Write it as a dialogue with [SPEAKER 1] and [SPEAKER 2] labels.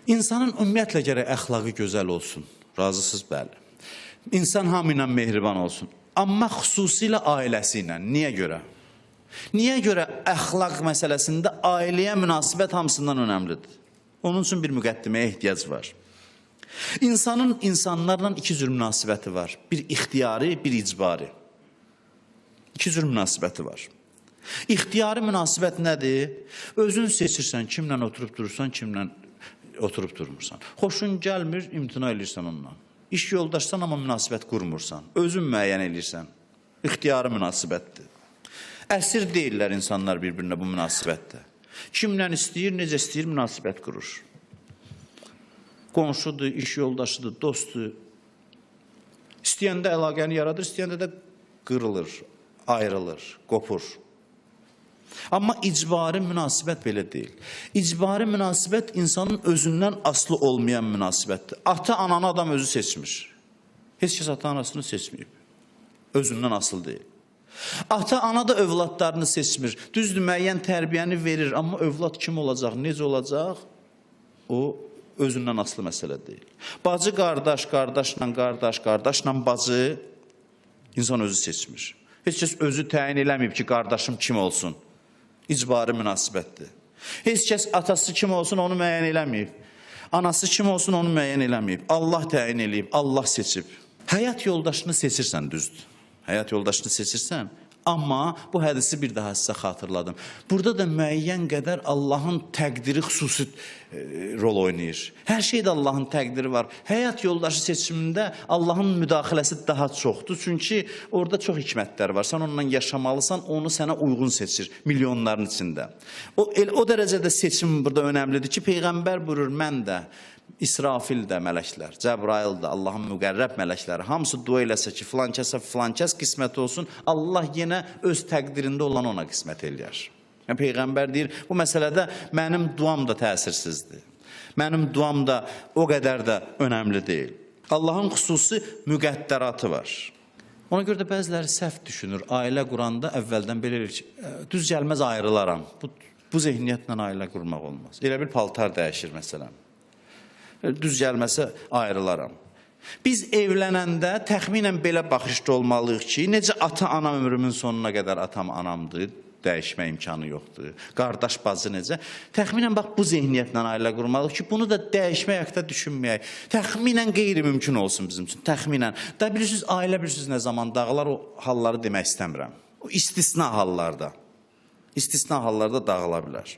[SPEAKER 1] İnsanın ümumiyyətlə gərək əxlaqı gözəl olsun. Razısınız, bəli. İnsan hamı ilə mehriban olsun. Amma xüsusilə ailəsi ilə. Niyə görə? Niyə görə əxlaq məsələsində ailəyə münasibət hamısından önəmlidir? Onun üçün bir müqəddiməyə ehtiyac var. İnsanın insanlarla iki cür münasibəti var. Bir ixtiyari, bir icbari. İki cür münasibəti var. İxtiyari münasibət nədir? Özün seçirsən, kimlə oturub durursan, kimlə oturub durmursan. Xoşun gəlmir, imtina edirsən onunla. İş yoldaşsan, amma münasibət qurmursan. Özün müəyyən edirsən. İxtiyari münasibətdir. Əsir deyirlər insanlar bir-birinə bu münasibətdə. Kimlə istəyir, necə istəyir münasibət qurur. Qonşudur, iş yoldaşıdır, dostdur. İstəyəndə əlaqəni yaradır, istəyəndə də qırılır, ayrılır, qopur. Amma icbari münasibət belə deyil. İcbari münasibət insanın özündən asılı olmayan münasibətdir. Ata-ananı adam özü seçmiş. Heç kəs ata-anasını seçməyib. Özündən asılı deyil. Ata-ana da övladlarını seçmir. Düzdür, müəyyən tərbiyəni verir, amma övlad kim olacaq, necə olacaq? O, özündən asılı məsələ deyil. Bacı qardaş, qardaşla qardaş, qardaşla bacı insan özü seçmir. Heç kəs özü təyin eləməyib ki, qardaşım kim olsun. İcbari münasibətdir. Heç kəs atası kim olsun, onu müəyyən eləməyib. Anası kim olsun, onu müəyyən eləməyib. Allah təyin eləyib, Allah seçib. Həyat yoldaşını seçirsən, düzdür. Həyat yoldaşını seçirsən, amma bu hədisi bir daha sizə xatırladım. Burada da müəyyən qədər Allahın təqdiri xüsusi rol oynayır. Hər şeydə Allahın təqdiri var. Həyat yoldaşı seçimində Allahın müdaxiləsi daha çoxdur. Çünki orada çox hikmətlər var. Sən onunla yaşamalısan, onu sənə uyğun seçir milyonların içində. O dərəcədə seçim burada önəmlidir ki, Peyğəmbər buyurur, mən də, İsrafil də mələklər, Cəbrail də, Allahın müqərrəb mələkləri, hamısı dua eləsə ki, filan kəs qismət olsun, Allah yenə öz təqdirində olan ona qismət eləyər. Yəni, Peyğəmbər deyir, bu məsələdə mənim duam da təsirsizdir. Mənim duam da o qədər də önəmli deyil. Allahın xüsusi müqəddəratı var. Ona görə də bəziləri səhv düşünür. Ailə quranda əvvəldən belə eləyir ki, düz gəlməz ayrılaram. Bu zehniyyətlə ailə qurmaq olmaz. Elə bir paltar dəyişir məsələn. Düz gəlməsə ayrılaram. Biz evlənəndə təxminən belə baxışda olmalıyıq ki, necə ata-ana ömrümün sonuna qədər atam anamdır, dəyişmə imkanı yoxdur. Qardaş bacı necə? Təxminən bax bu zehniyyətlə ailə qurmalıyıq ki, bunu da dəyişmək haqda düşünməyək. Təxminən qeyri-mümkün olsun bizim üçün, təxminən. Da bilirsiniz, ailə bilirsiniz nə zaman dağılar, o halları demək istəmirəm. O istisna hallarda dağıla bilər.